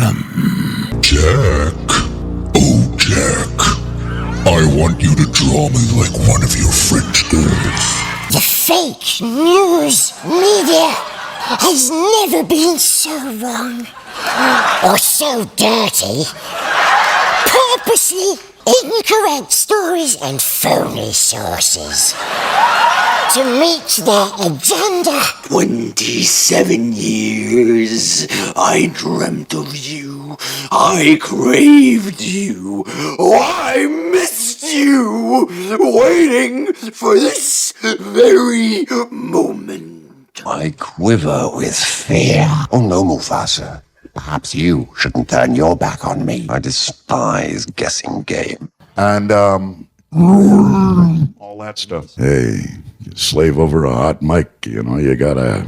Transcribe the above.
venom. Jack. Oh, Jack. I want you to draw me like one of your French girls. The fake news media has never been so wrong or so dirty. Purposely incorrect stories and phony sources to meet their agenda. 27 years I dreamt of you. I craved you. Oh, I missed you. Waiting for this very moment. I quiver with fear. Oh no, Mufasa. Perhaps you shouldn't turn your back on me. I despise guessing game. And, all that stuff. Hey, you slave over a hot mic, you know, you gotta